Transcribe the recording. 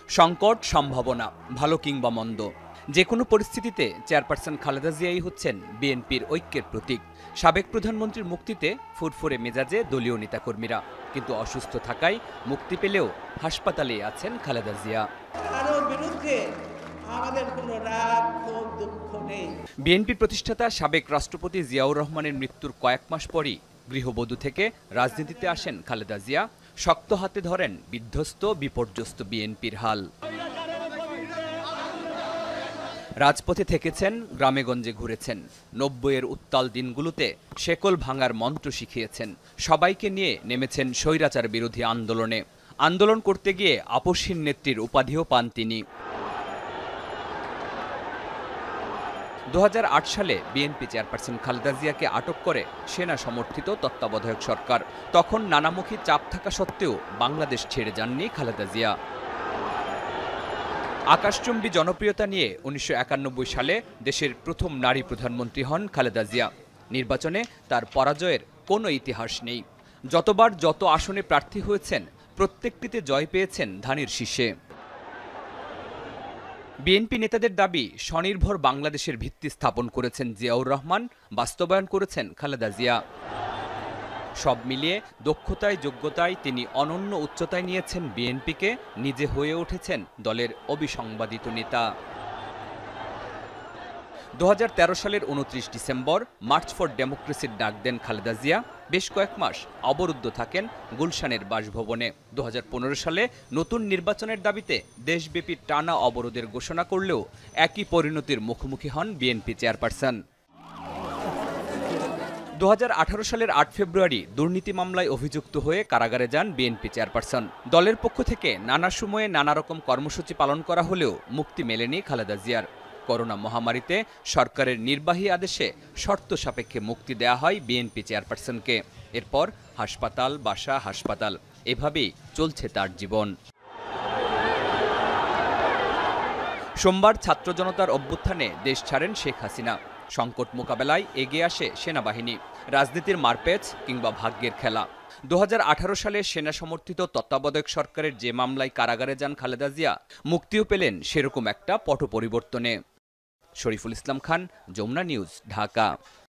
সংকট, সম্ভাবনা, ভালো কিংবা মন্দ, যে কোনো পরিস্থিতিতে চেয়ারপারসন খালেদা জিয়াই হচ্ছেন বিএনপির ঐক্যের প্রতীক। সাবেক প্রধানমন্ত্রীর মুক্তিতে ফুরফুরে মেজাজে দলীয় নেতাকর্মীরা, কিন্তু অসুস্থ থাকায় মুক্তি পেলেও হাসপাতালেই আছেন খালেদা জিয়া। কারোর বিরুদ্ধে আমাদের কোনো রাগ ক্ষোভ দুঃখ নেই। বিএনপি প্রতিষ্ঠাতা সাবেক রাষ্ট্রপতি জিয়াউর রহমানের মৃত্যুর কয়েক মাস পরই গৃহবধূ থেকে রাজনীতিতে আসেন খালেদা জিয়া। শক্ত হাতে ধরেন বিধ্বস্ত বিপর্যস্ত বিএনপির হাল। রাজপথে থেকেছেন, গ্রামেগঞ্জে ঘুরেছেন, ৯০-এর উত্তাল দিনগুলোতে শেকল ভাঙার মন্ত্র শিখিয়েছেন। সবাইকে নিয়ে নেমেছেন স্বৈরাচার বিরোধী আন্দোলনে। আন্দোলন করতে গিয়ে আপসহীন নেত্রীর উপাধিও পান তিনি। ২০০৮ সালে বিএনপি চেয়ারপারসন খালেদা জিয়াকে আটক করে সেনা সমর্থিত তত্ত্বাবধায়ক সরকার। তখন নানামুখী চাপ থাকা সত্ত্বেও বাংলাদেশ ছেড়ে যাননি খালেদা জিয়া। আকাশচুম্বী জনপ্রিয়তা নিয়ে ১৯৯১ সালে দেশের প্রথম নারী প্রধানমন্ত্রী হন খালেদা জিয়া। নির্বাচনে তার পরাজয়ের কোনো ইতিহাস নেই। যতবার যত আসনে প্রার্থী হয়েছেন, প্রত্যেকটিতে জয় পেয়েছেন ধানের শীষে। বিএনপি নেতাদের দাবি, স্বনির্ভর বাংলাদেশের ভিত্তি স্থাপন করেছেন জিয়াউর রহমান, বাস্তবায়ন করেছেন খালেদা জিয়া। সব মিলিয়ে দক্ষতায় যোগ্যতায় তিনি অনন্য উচ্চতায় নিয়েছেন বিএনপিকে, নিজে হয়ে উঠেছেন দলের অবিসংবাদিত নেতা। ২০১৩ সালের ২৯ ডিসেম্বর মার্চ ফর ডেমোক্রেসির ডাক দেন খালেদা জিয়া। বেশ কয়েক মাস অবরুদ্ধ থাকেন গুলশানের বাসভবনে। ২০১৫ সালে নতুন নির্বাচনের দাবিতে দেশব্যাপী টানা অবরোধের ঘোষণা করলেও একই পরিণতির মুখোমুখি হন বিএনপি চেয়ারপারসন। ২০১৮ সালের ৮ ফেব্রুয়ারি দুর্নীতি মামলায় অভিযুক্ত হয়ে কারাগারে যান বিএনপি চেয়ারপারসন। দলের পক্ষ থেকে নানা সময়ে নানা রকম কর্মসূচি পালন করা হলেও মুক্তি মেলেনি খালেদা জিয়ার। করোনা মহামারীতে সরকারের নির্বাহী আদেশে শর্ত সাপেক্ষে মুক্তি দেয়া হয় বিএনপি চেয়ারপারসনকে। এরপর হাসপাতাল, বাসা, হাসপাতাল, এভাবেই চলছে তার জীবন। সোমবার ছাত্র জনতার অভ্যুত্থানে দেশ ছাড়েন শেখ হাসিনা। সংকট মোকাবেলায় এগিয়ে আসে সেনাবাহিনী। রাজনীতির মারপ্যাচ কিংবা ভাগ্যের খেলা। ২০১৮ সালে সেনা সমর্থিত তত্ত্বাবধায়ক সরকারের যে মামলায় কারাগারে যান খালেদা জিয়া, মুক্তিও পেলেন সেরকম একটা পট পরিবর্তনে। শরীফুল ইসলাম খান, যমুনা নিউজ, ঢাকা।